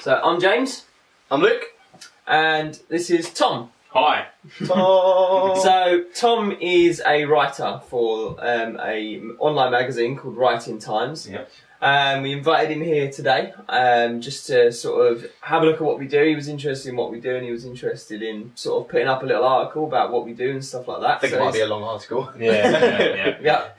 So I'm James. I'm Luke. And this is Tom. Hi. Tom. So Tom is a writer for a online magazine called Writing Times. Yep. We invited him here today just to sort of have a look at what we do. He was interested in what we do and he was interested in sort of putting up a little article about what we do and stuff like that. I think it might be a long article. Yeah.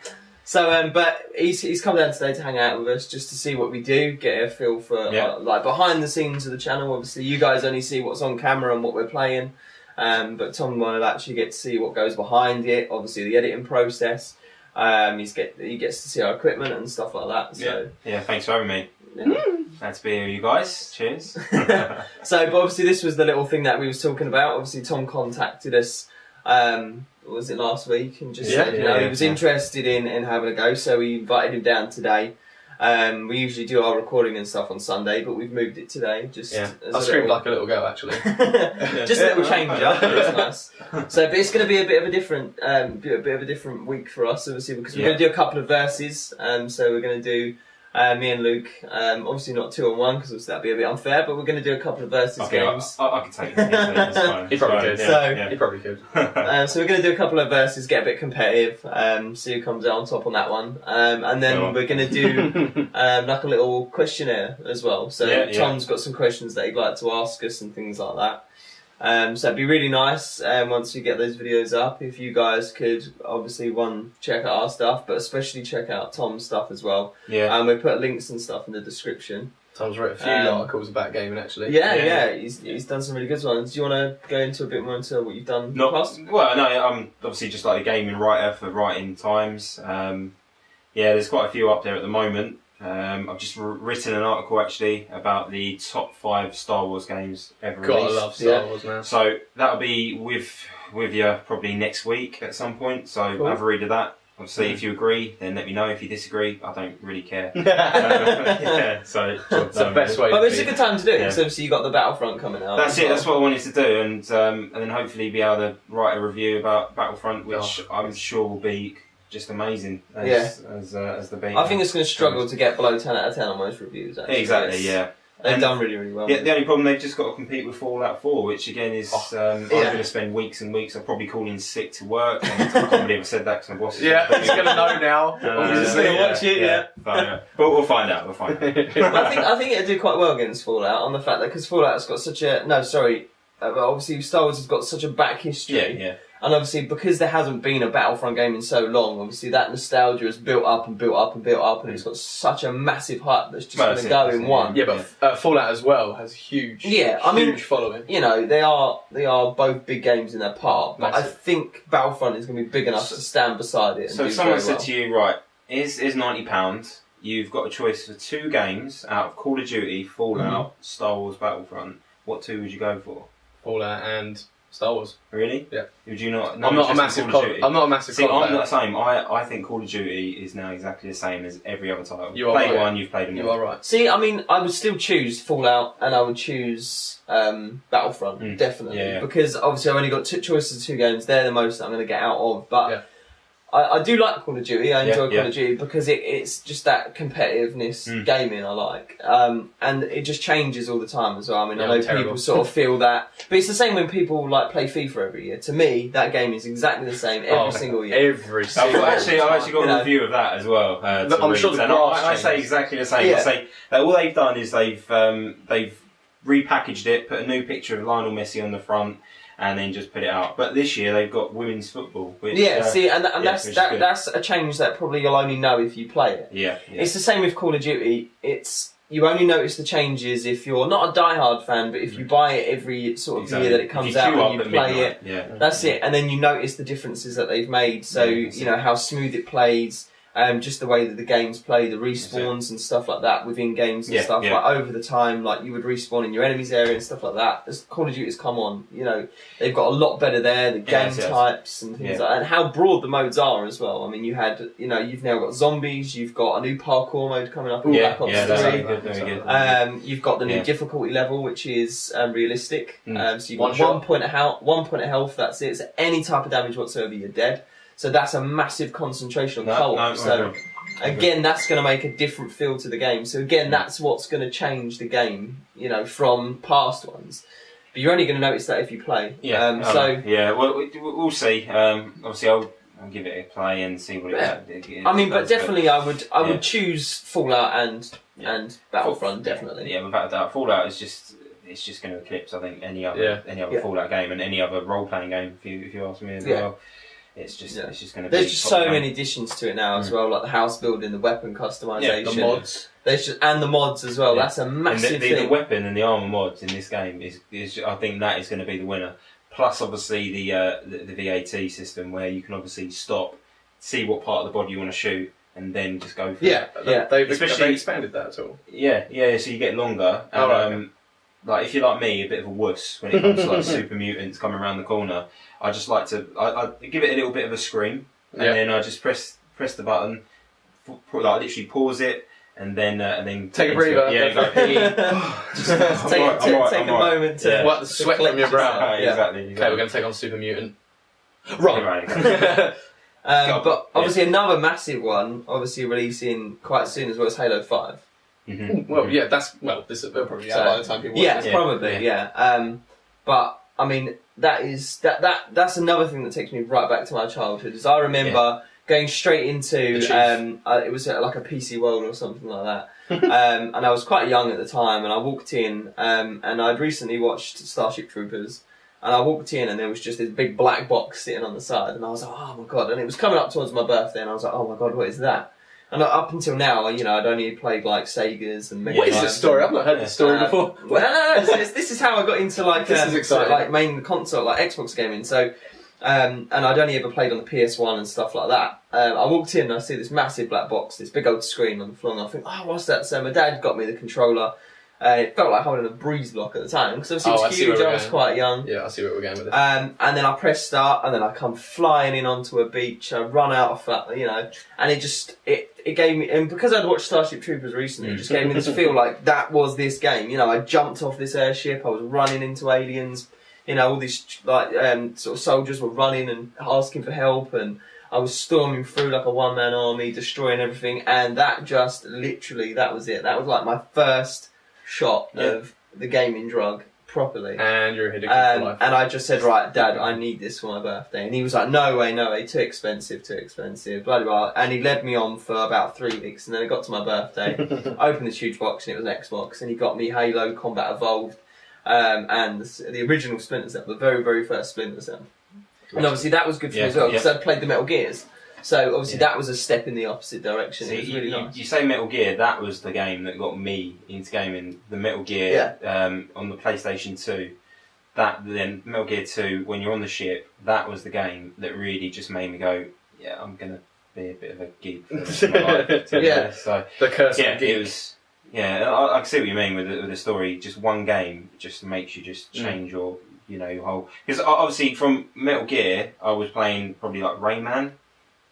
So, but he's come down today to hang out with us just to see what we do, get a feel for like behind the scenes of the channel. Obviously, you guys only see what's on camera and what we're playing, but Tom will actually get to see what goes behind it. Obviously, the editing process. He gets to see our equipment and stuff like that. So yeah. Thanks for having me. Glad to be here with you guys. Cheers. So, but obviously, this was the little thing that we was talking about. Obviously, Tom contacted us. Was it last week? And just said, he was interested in having a go, so we invited him down today. We usually do our recording and stuff on Sunday, but we've moved it today. I screamed like a little girl, actually. Just a little change up. It's nice. So, but it's going to be a bit of a different week for us, obviously, because we're going to do a couple of verses. So we're going to do me and Luke. Obviously not 2-on-1 because that'd be a bit unfair, but we're going to do a couple of versus games. I can take it. He probably could. He probably could. So we're going to do a couple of verses, get a bit competitive, see who comes out on top on that one, and then we're going to do like a little questionnaire as well. So Tom's got some questions that he'd like to ask us and things like that. So it'd be really nice once we get those videos up if you guys could obviously check out our stuff, but especially check out Tom's stuff as well. We put links and stuff in the description. Tom's written a few articles about gaming, actually. He's done some really good ones. Do you want to go into a bit more into what you've done? Well, no, I'm obviously just like a gaming writer for Writing Times. There's quite a few up there at the moment. I've just written an article actually about the top 5 Star Wars games ever released. I love Star Wars, man. So that'll be with you probably next week at some point. So have a read of that. Obviously, if you agree, then let me know. If you disagree, I don't really care. So it's the best way. But it's a good time to do it because obviously you got the Battlefront coming out. That's it. That's what I wanted to do, and then hopefully be able to write a review about Battlefront, which I'm sure will be just amazing as the beta. I think it's going to struggle to get below 10 out of 10 on most reviews. Actually. Exactly, yeah. They've done really, really well. Yeah, the only problem, they've just got to compete with Fallout 4, which again is I'm going to spend weeks and weeks. I'll probably call in sick to work. And I can't believe I said that because my boss is he's going to know now. He's going to watch it, But we'll find out. I think it'll do quite well against Fallout on the fact that because Fallout's got such a... obviously Star Wars has got such a back history. Yeah. And obviously, because there hasn't been a Battlefront game in so long, obviously that nostalgia has built up and built up and built up, and it's got such a massive hype that's just going to go in one. Yeah, but Fallout as well has a huge following. You know, they are both big games in their part, but I think Battlefront is going to be big enough to stand beside it. So if someone said to you, right, is £90, you've got a choice for 2 games out of Call of Duty, Fallout, Star Wars Battlefront, what 2 would you go for? Fallout and Star Wars. Really? Yeah. Would you not? I'm not a massive Call of Duty. I'm not a massive See, Call of I'm not the same. I think Call of Duty is now exactly the same as every other title. You are played right. one, you've played them all. You are right. See, I mean, I would still choose Fallout and I would choose Battlefront, definitely. Because obviously I've only got 2 choices of 2 games. They're the most that I'm going to get out of. But I do like Call of Duty. I enjoy Call of Duty because it's just that competitiveness gaming I like. And it just changes all the time as well. I mean, I know people sort of feel that. But it's the same when people like play FIFA every year. To me, that game is exactly the same every single year. Every single I've actually got a review of that as well. I'm sure the grass I say exactly the same. I say that all they've done is they've repackaged it, put a new picture of Lionel Messi on the front, and then just put it out. But this year they've got women's football. Which, that's a change that probably you'll only know if you play it. Yeah. It's the same with Call of Duty. You only notice the changes if you're not a diehard fan, but if you buy it every sort of year that it comes out and you play it. That's it. And then you notice the differences that they've made. So you know how smooth it plays. Just the way that the games play, the respawns and stuff like that within games and stuff. Like over the time, like you would respawn in your enemy's area and stuff like that. As Call of Duty's come on, you know, they've got a lot better there. The game types and things like that, and how broad the modes are as well. I mean, you've now got zombies. You've got a new parkour mode coming up in Black Ops 3. Very good. You've got the new difficulty level, which is realistic. So you've got 1 point of health. That's it. So any type of damage whatsoever, you're dead. So that's a massive concentration on co-op. again, that's going to make a different feel to the game. So again, that's what's going to change the game, from past ones. But you're only going to notice that if you play. Yeah. Well, we'll see. Obviously, I'll give it a play and see what it. I mean, but definitely, I would choose Fallout and Battlefront. Definitely. Yeah, without a doubt, Fallout is just. It's just going to eclipse, I think, any other Fallout game and any other role-playing game. If you ask me as well, it's just going to. There's just so many additions to it now as well, like the house building, the weapon customization, the mods. And the mods as well. Yeah. That's a massive thing. The weapon and the armor mods in this game is I think that is going to be the winner. Plus, obviously, the VAT system where you can obviously stop, see what part of the body you want to shoot, and then just go for it. Yeah. Have they expanded that at all? Yeah. So you get longer. And, like if you're like me, a bit of a wuss when it comes to like super mutants coming around the corner, I just like to I give it a little bit of a scream, and then I just press the button, like literally pause it, and then take a breather. Go pee. Just take a moment to wipe the sweat from your brow. Exactly. Okay, we're going to take on Super Mutant. Right. But obviously another massive one, obviously releasing quite soon as well as Halo 5. Mm-hmm. Well, yeah, this will probably out by the time people watch this. Probably. But I mean, that's another thing that takes me right back to my childhood. Is I remember going straight into it was like a PC World or something like that, and I was quite young at the time, and I walked in, and I'd recently watched Starship Troopers. And I walked in and there was just this big black box sitting on the side, and I was like, oh my god! And it was coming up towards my birthday, and I was like, oh my god, what is that? And up until now, I'd only played like Segas and Mega. What is this story? I've not heard this story before. Well, no. This is how I got into this is exciting. Like main console, like Xbox gaming. So, and I'd only ever played on the PS1 and stuff like that. I walked in and I see this massive black box, this big old screen on the floor, and I think, oh, what's that? So my dad got me the controller. It felt like holding a breeze block at the time because obviously it was huge. I was quite young. Yeah, I see where we're going with this. And then I press start, and then I come flying in onto a beach. I run out of flat, and it gave me, and because I'd watched Starship Troopers recently, it just gave me this feel like that was this game. I jumped off this airship. I was running into aliens. All these sort of soldiers were running and asking for help, and I was storming through like a one-man army, destroying everything. And that just literally, that was it. That was like my first shot of the gaming drug properly. And you're addicted for life. And I just said, right, Dad, I need this for my birthday. And he was like, no way, too expensive, blah, blah, blah. And he led me on for about 3 weeks. And then it got to my birthday, opened this huge box, and it was an Xbox. And he got me Halo Combat Evolved, and the original Splinter Cell, the very, very first Splinter Cell. And obviously that was good for me as well, because I'd played the Metal Gears. So obviously that was a step in the opposite direction. It was really nice. You say Metal Gear, that was the game that got me into gaming. The Metal Gear on the PlayStation 2. Then Metal Gear 2, when you're on the ship, that was the game that really just made me go, yeah, I'm gonna be a bit of a geek for the rest of my life. So the curse. Yeah, it was. Yeah, I see what you mean with the story. Just one game just makes you just change your whole. Because obviously from Metal Gear, I was playing probably like Rayman.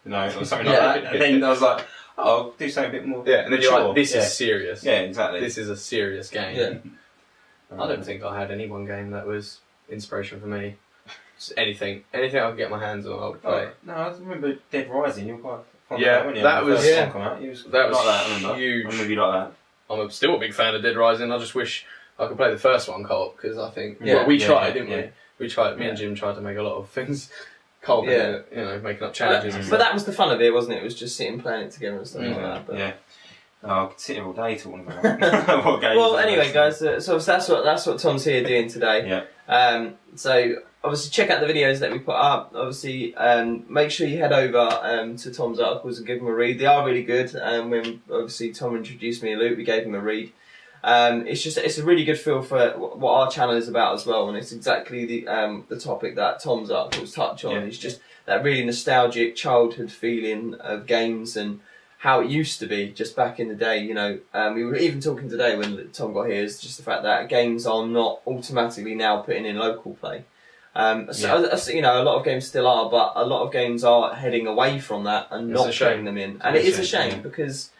Or something like that. And then I was like, I'll do something a bit more. Yeah, and then you're like, this is serious. Yeah, exactly. This is a serious game. Yeah. I don't think I had any one game that was inspiration for me. Just anything I could get my hands on, I would play. No, I remember Dead Rising. You were quite fond of that, weren't you? That was huge. I'm maybe like that. I'm still a big fan of Dead Rising. I just wish I could play the first one co-op because I think we tried, didn't we? We tried. Me and Jim tried to make a lot of things. Making up challenges. But that was the fun of it, wasn't it? It was just sitting playing it together and stuff like that. But. Yeah. I could sit here all day talking about what games. Well, anyway, guys, so that's what Tom's here doing today. Yeah. So obviously check out the videos that we put up. Obviously, make sure you head over to Tom's articles and give them a read. They are really good. When obviously Tom introduced me to Luke, we gave him a read. It's a really good feel for what our channel is about as well, and it's exactly the topic that Tom's articles touch on. It's just that really nostalgic childhood feeling of games and how it used to be just back in the day. We were even talking today when Tom got here, is just the fact that games are not automatically now putting in local play. A lot of games still are, but a lot of games are heading away from that and not putting them in, and it is a shame because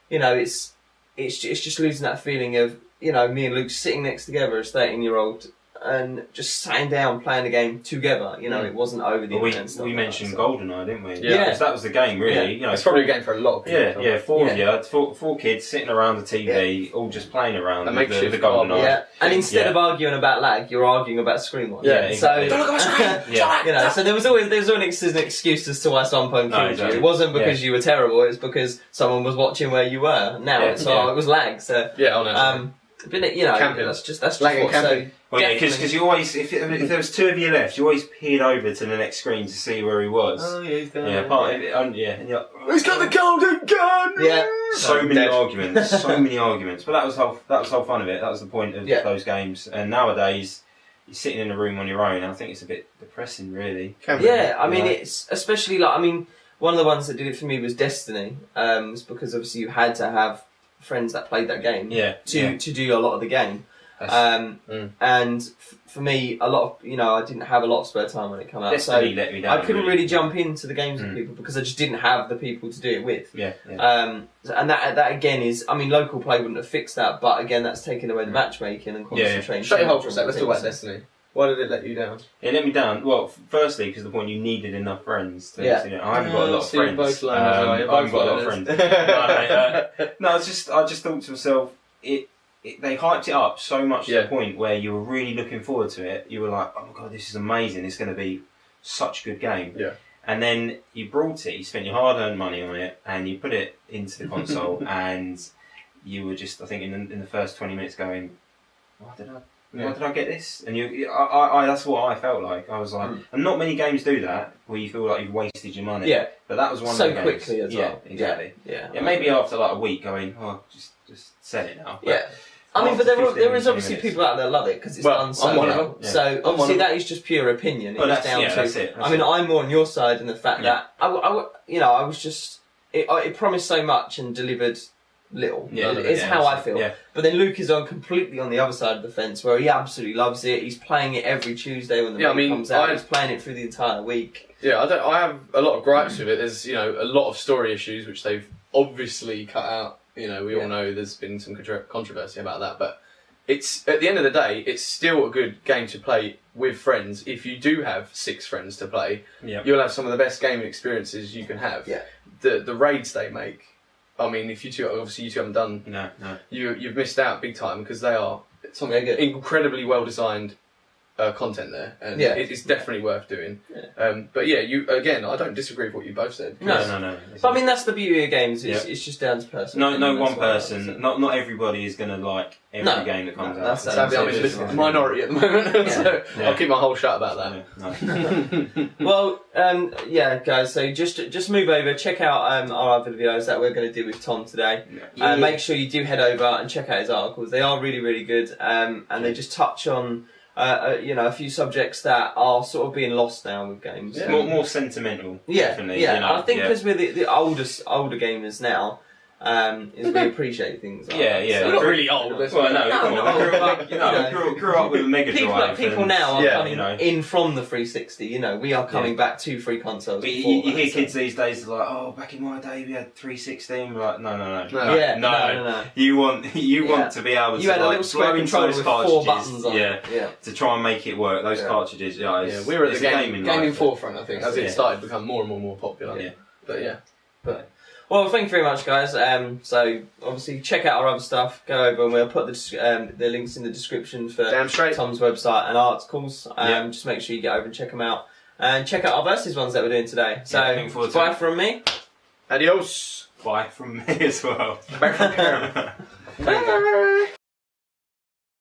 it's just losing that feeling of me and Luke sitting next together as 13-year-old and just sitting down playing the game together. You know, it wasn't over the internet. And stuff we like mentioned that, GoldenEye, didn't we? Yeah, because that was the game, really. Yeah. You know, it's probably a game for a lot of people. Yeah, four of you, four kids sitting around the TV, all just playing around with the GoldenEye. Yeah, and instead of arguing about lag, you're arguing about screen watch. Yeah, exactly. So Don't look at my screen. you know, so there was always an excuse as to why someone killed you. It wasn't because you were terrible; it was because someone was watching where you were. Now it was lag. So but you know, that's just lag what. So well, yeah, because you always, if there was two of you left, you always peered over to the next screen to see where he was. Oh yeah, he's there. And you're like, He's got the golden gun. Yeah. So many arguments. But that was the whole fun of it. That was the point of those games. And nowadays, you're sitting in a room on your own. I think it's a bit depressing, really. I mean, it's especially one of the ones that did it for me was Destiny. It's because obviously you had to have friends that played that game to do a lot of the game. And for me, a lot of I didn't have a lot of spare time when it came out, Destiny let me down, I couldn't really jump into the games with people because I just didn't have the people to do it with. And that again is, I mean, local play wouldn't have fixed that, but again, that's taken away the matchmaking and concentrating. Shut your hole for a sec. Let's talk about Destiny. Why did it let you down? It let me down. Well, firstly, because the point you needed enough friends. I haven't got a lot of friends. I haven't got a lot of friends. No, I just thought to myself, they hyped it up so much to the point where you were really looking forward to it. You were like, oh my god, this is amazing. It's going to be such a good game. Yeah. And then you brought it, you spent your hard-earned money on it, and you put it into the console, and you were just, I think, in the first 20 minutes going, why did I get this? And that's what I felt like. I was like, and not many games do that, where you feel like you've wasted your money. Yeah. But that was one so of the games. quickly as well. Yeah, exactly. Yeah. Maybe after like a week going, just sell it now. But I mean, but there is obviously people out there that love it because it's done so well. So obviously that is just pure opinion. It's down to. That's it. I mean, I'm more on your side in the fact that I was just it promised so much and delivered little. It's how I feel. Yeah. But then Luke is completely on the other side of the fence where he absolutely loves it. He's playing it every Tuesday when the movie comes out. He's playing it through the entire week. Yeah, I have a lot of gripes with it. There's a lot of story issues which they've obviously cut out. We all know there's been some controversy about that, but it's at the end of the day, it's still a good game to play with friends. If you do have 6 friends to play, you'll have some of the best gaming experiences you can have. Yeah. The raids they make, I mean, if you two haven't done, no, you've missed out big time because they are some incredibly well designed content there, and it's definitely worth doing. But I don't disagree with what you both said. No. But I mean, that's the beauty of games. It's just down to person. No one person. Not everybody is going to like every game that comes out. Sadly, I'm in the minority at the moment, so I'll keep my whole shut about that. Well, guys. So just move over, check out our other videos that we're going to do with Tom today. Make sure you do head over and check out his articles. They are really, really good, and they just touch on. A few subjects that are sort of being lost now with games. Yeah. More sentimental. Definitely. I think because we're the older gamers now, is we appreciate things. Like that. We're not really old. Well, no, grew up with a Mega Drive. People now are coming in from the 360. We are coming back to free consoles. But you hear kids these days like, oh, back in my day we had 360. And we're like, no. You want to be able to had a little square controller with 4 buttons on it. To try and make it work. Those cartridges, we were at the gaming forefront, I think, as it started to become more and more popular. Well, thank you very much, guys. So obviously check out our other stuff. Go over and we'll put the links in the description for Tom's website and articles. Just make sure you get over and check them out. And check out our versus ones that we're doing today. So bye from me. Adios. Bye from me as well. Bye from Karen. Bye.